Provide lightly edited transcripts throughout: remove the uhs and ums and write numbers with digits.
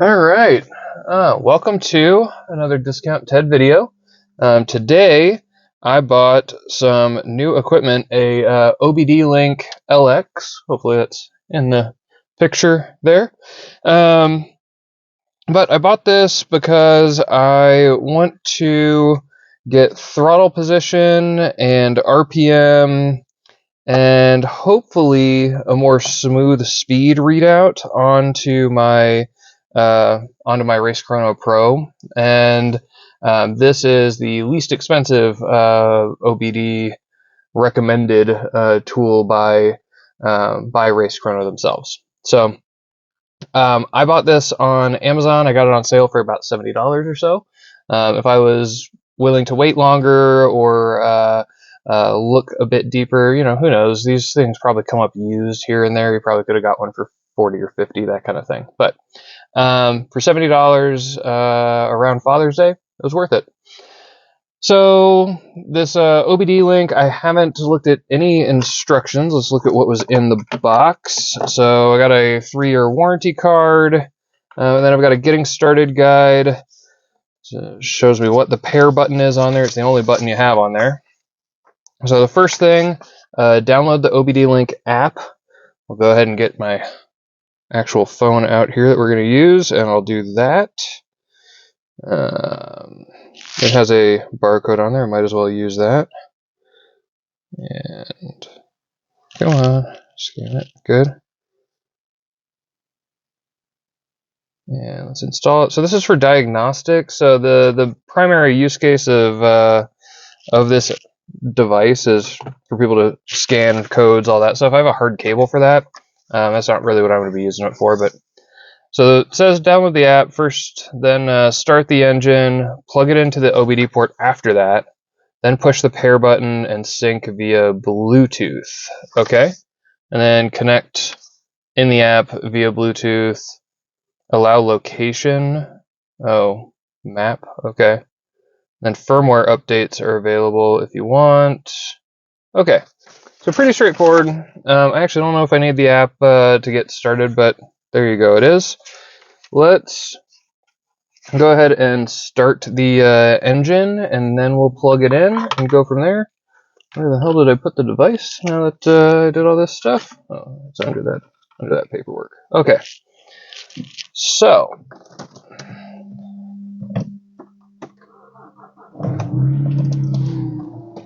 All right, welcome to another Discount Ted video. Today I bought some new equipment, a OBDLink LX. Hopefully that's in the picture there. But I bought this because I want to get throttle position and RPM and hopefully a more smooth speed readout onto my RaceChronoPro, and this is the least expensive OBD recommended tool by RaceChrono themselves. So I bought this on Amazon. I got it on sale for about $70 or so. If I was willing to wait longer or look a bit deeper, you know, who knows? These things probably come up used here and there. You probably could have got one for 40 or 50, that kind of thing. But for $70 around Father's Day, it was worth it. So this OBDLink, I haven't looked at any instructions. Let's look at what was in the box. So I got a 3-year warranty card, and then I've got a getting started guide. So it shows me what the pair button is on there. It's the only button you have on there. So the first thing, download the OBDLink app. I'll go ahead and get my actual phone out here that we're going to use, and I'll do that. It has a barcode on there. I might as well use that. And come on, scan it. Good. And let's install it. So this is for diagnostics. So the primary use case of this device is for people to scan codes, all that stuff. I have a hard cable for that. That's not really what I'm going to be using it for, but so it says download the app first, then start the engine, plug it into the OBD port after that, then push the pair button and sync via Bluetooth. Okay, and then connect in the app via Bluetooth. Allow location. Oh, map. Okay. Then firmware updates are available if you want. Okay, so pretty straightforward. I actually don't know if I need the app to get started, but there you go, it is. Let's go ahead and start the engine, and then we'll plug it in and go from there. Where the hell did I put the device now that I did all this stuff? Oh, it's under that paperwork. Okay, so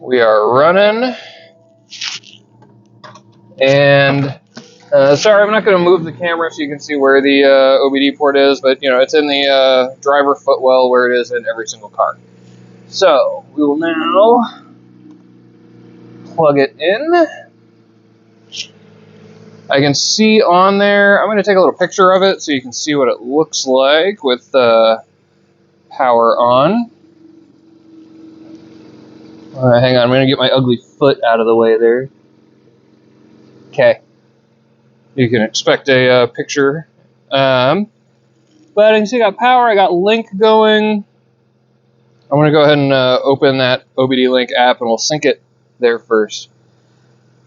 we are running, and sorry, I'm not going to move the camera so you can see where the OBD port is, but you know, it's in the driver footwell where it is in every single car. So we will now plug it in. I can see on there, I'm going to take a little picture of it so you can see what it looks like with the power on. Hang on, I'm going to get my ugly foot out of the way there. Okay. You can expect a picture. But you can see I got power, I got link going. I'm going to go ahead and open that OBDLink app, and we'll sync it there first.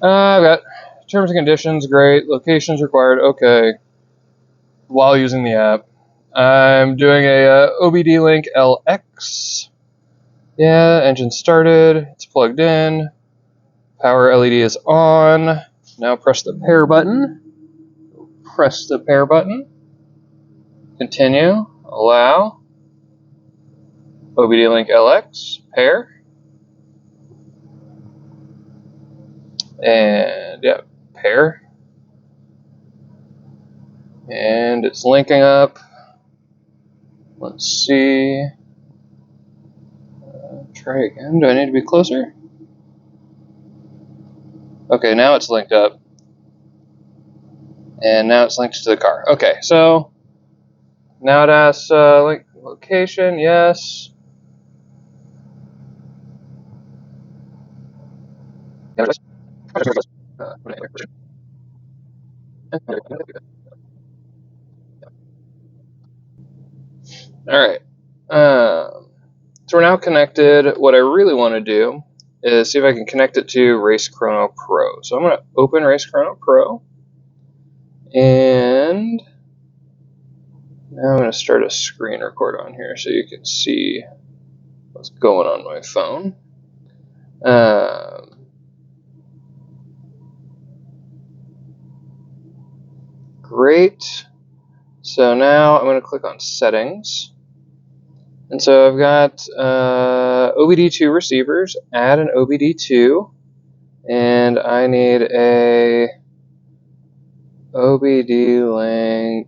I've got terms and conditions, great. Locations required, okay. While using the app. I'm doing a OBDLink LX. Yeah, engine started. It's plugged in. Power LED is on. Now press the pair button. Press the pair button. Continue. Allow. OBDLink LX. Pair. And yeah, pair. And it's linking up. Let's see. Try again. Do I need to be closer? Okay, now it's linked up. And now it's linked to the car. Okay, so now it asks link location, yes. Alright. So we're now connected. What I really want to do is see if I can connect it to RaceChronoPro. So I'm going to open RaceChronoPro, and Now I'm going to start a screen record on here so you can see what's going on my phone. Great. So now I'm going to click on Settings. And so I've got OBD2 receivers, add an OBD2, and I need a OBDLink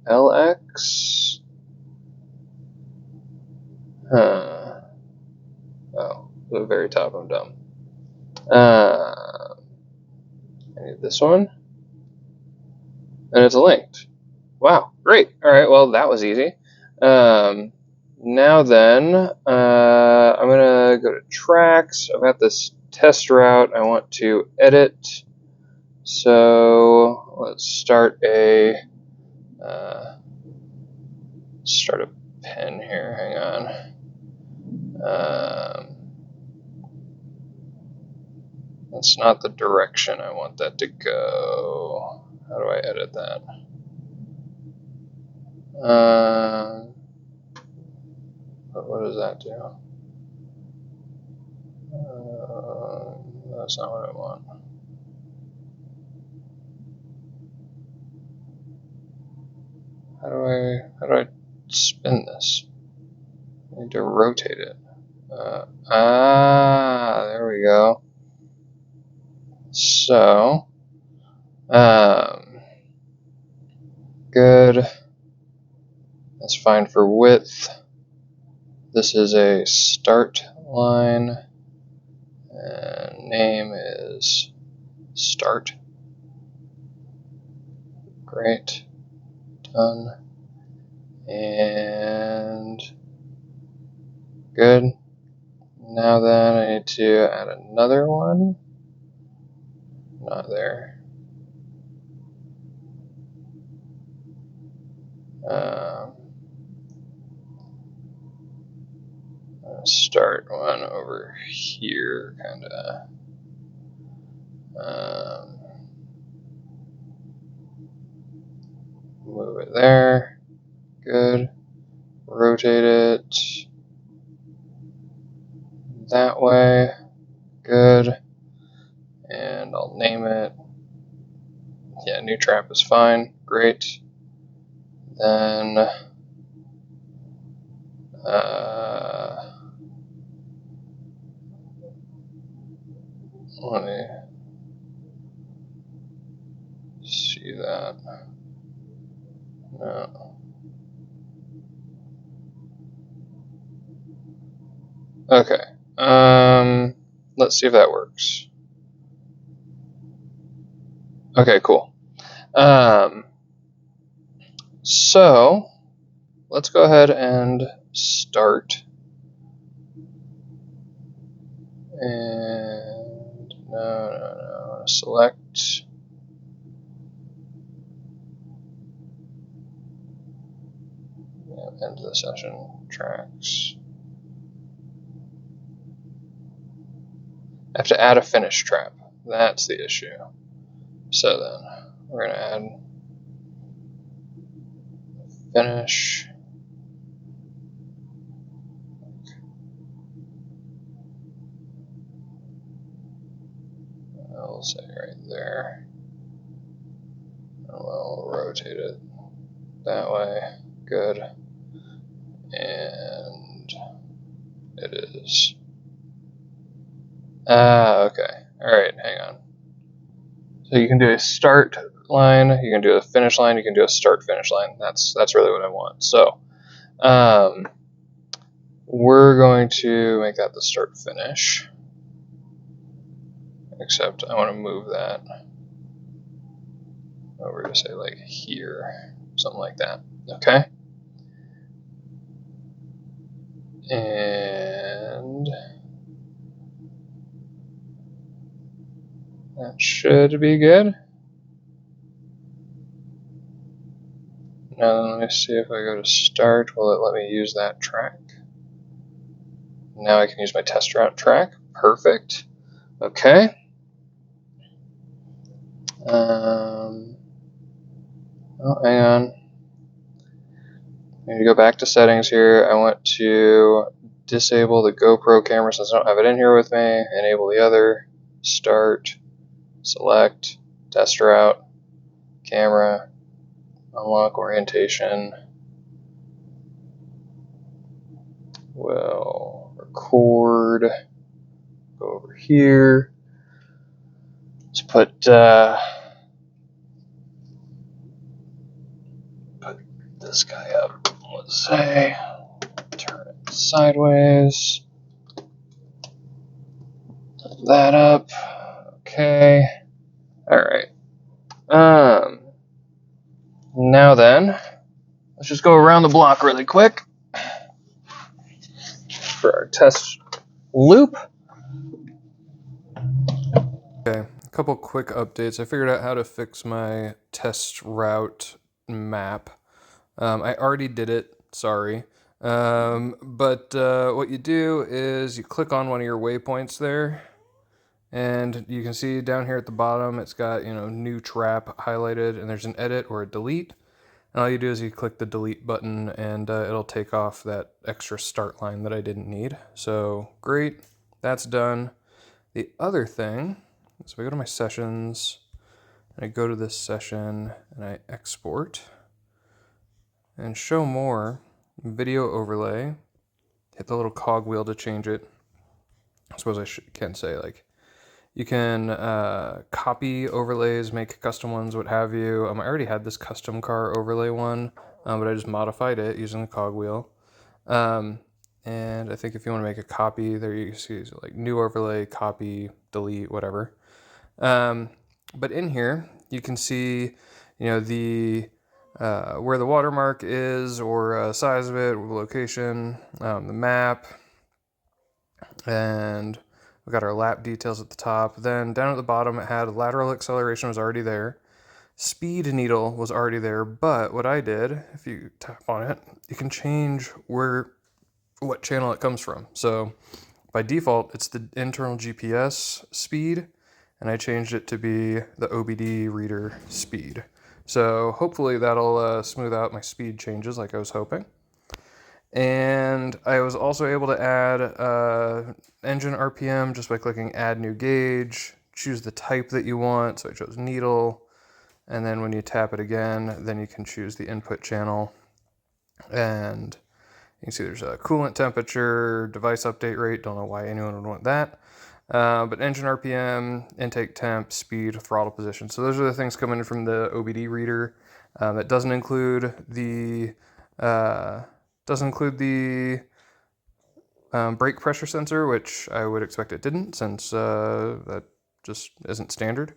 LX. Oh, the very top, I'm dumb. I need this one, and it's linked. Wow, great. All right, well, that was easy. Now then, I'm going to go to tracks. I've got this test route I want to edit. So let's start a pen here. Hang on. That's not the direction I want that to go. How do I edit that? What does that do? That's not what I want. How do I spin this? I need to rotate it. There we go. So, good. That's fine for width. This is a start line, and name is start. Great. Done. And good. Now then, I need to add another one. Not there. Start one over here, kind of. Move it there. Good. Rotate it that way. Good. And I'll name it. Yeah, new trap is fine. Great. Then let me see that. No. Okay. Let's see if that works. Okay, cool. So let's go ahead and start. And no. Select. End the session. Tracks. I have to add a finish trap. That's the issue. So then we're going to add finish. I'll say right there. We'll rotate it that way. Good. And it is. Okay. Alright, hang on. So you can do a start line, you can do a finish line, you can do a start finish line. That's really what I want. So we're going to make that the start finish. Except I want to move that over to say like here, something like that. Okay. And that should be good. Now let me see if I go to start, will it let me use that track? Now I can use my test route track. Perfect. Okay. Oh, hang on. I need to go back to settings here. I want to disable the GoPro camera since I don't have it in here with me. Enable the other. Start. Select. Test route. Camera. Unlock orientation. We'll record. Go over here. Let's put this guy up. Let's say turn it sideways. That up. Okay. All right. Now then, let's just go around the block really quick for our test loop. Okay, a couple quick updates. I figured out how to fix my test route map. I already did it, sorry. But what you do is you click on one of your waypoints there, and you can see down here at the bottom it's got, new trap highlighted, and there's an edit or a delete. And all you do is you click the delete button, and it'll take off that extra start line that I didn't need. So great, that's done. The other thing is if I go to my sessions, and I go to this session, and I export, and show more, video overlay, hit the little cog wheel to change it. I suppose I can say, like, you can copy overlays, make custom ones, what have you. I already had this custom car overlay one, but I just modified it using the cogwheel. And I think if you want to make a copy, there you see like new overlay, copy, delete, whatever. But in here, you can see, the where the watermark is, or size of it, location, the map, and we've got our lap details at the top. Then down at the bottom, it had lateral acceleration was already there. Speed needle was already there, but what I did, if you tap on it, you can change what channel it comes from. So by default, it's the internal GPS speed, and I changed it to be the OBD reader speed. So hopefully that'll smooth out my speed changes like I was hoping. And I was also able to add engine RPM just by clicking add new gauge, choose the type that you want. So I chose needle, and then when you tap it again, then you can choose the input channel. And you can see there's a coolant temperature, device update rate, don't know why anyone would want that. But engine RPM, intake temp, speed, throttle position. So those are the things coming in from the OBD reader. That doesn't include the brake pressure sensor, which I would expect it didn't, since that just isn't standard.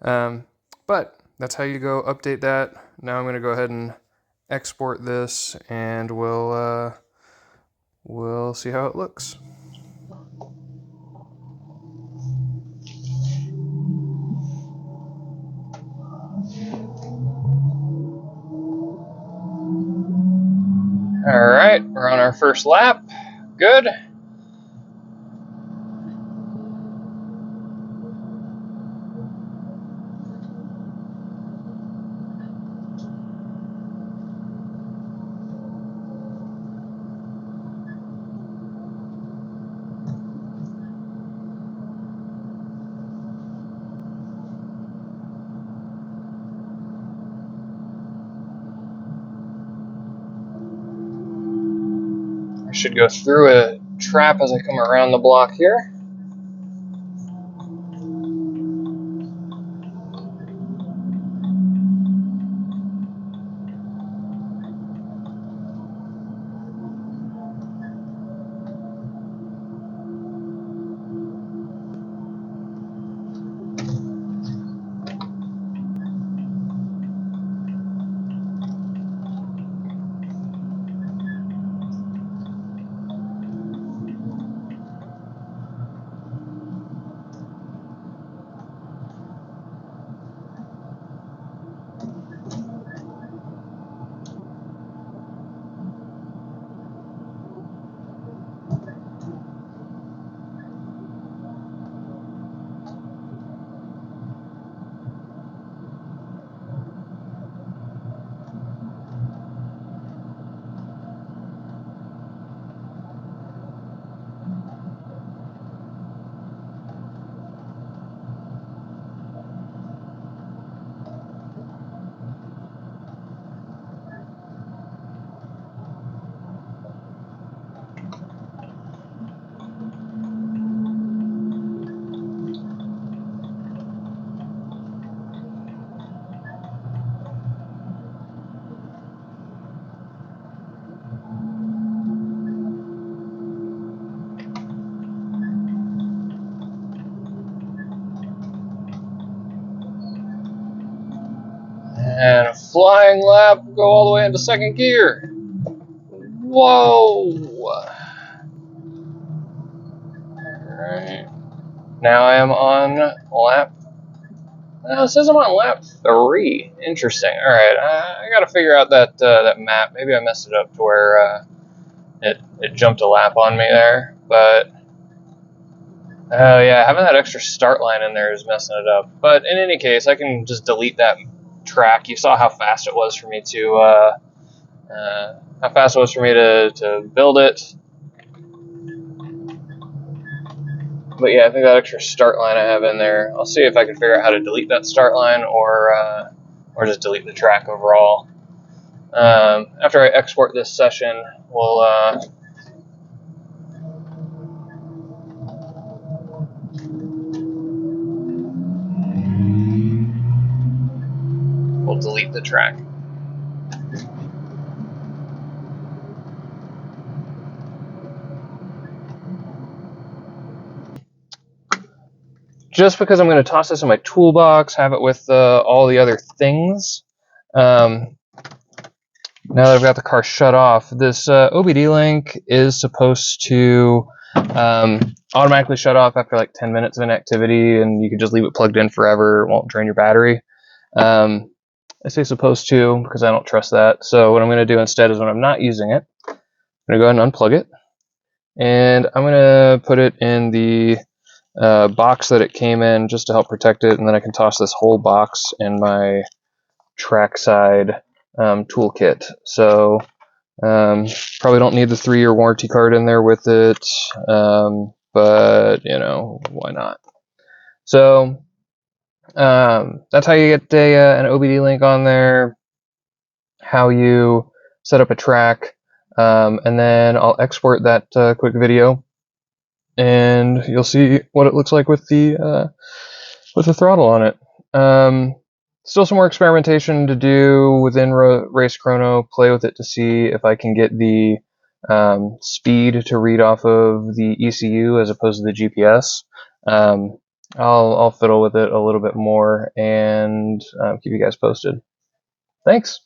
But that's how you go update that. Now I'm going to go ahead and export this, and we'll see how it looks. All right, we're on our first lap. Good. I should go through a trap as I come around the block here. flying lap, go all the way into second gear. Whoa! Alright. Now I am on lap. It says I'm on lap 3. Interesting. Alright, I gotta figure out that that map. Maybe I messed it up to where it jumped a lap on me there. But oh yeah, having that extra start line in there is messing it up. But in any case, I can just delete that track. You saw how fast it was for me to build it. But yeah, I think that extra start line I have in there, I'll see if I can figure out how to delete that start line or just delete the track overall. After I export this session, we'll delete the track. Just because I'm going to toss this in my toolbox, have it with all the other things. Now that I've got the car shut off, this OBDLink is supposed to automatically shut off after like 10 minutes of inactivity, and you can just leave it plugged in forever. It won't drain your battery. I say supposed to because I don't trust that. So what I'm going to do instead is when I'm not using it, I'm going to go ahead and unplug it. And I'm going to put it in the box that it came in just to help protect it, and then I can toss this whole box in my trackside toolkit. So probably don't need the 3-year warranty card in there with it, but you know, why not? So that's how you get an OBDLink on there, how you set up a track, and then I'll export that quick video, and you'll see what it looks like with the throttle on it. Still some more experimentation to do within RaceChrono. Play with it to see if I can get the speed to read off of the ECU as opposed to the GPS. I'll fiddle with it a little bit more and keep you guys posted. Thanks.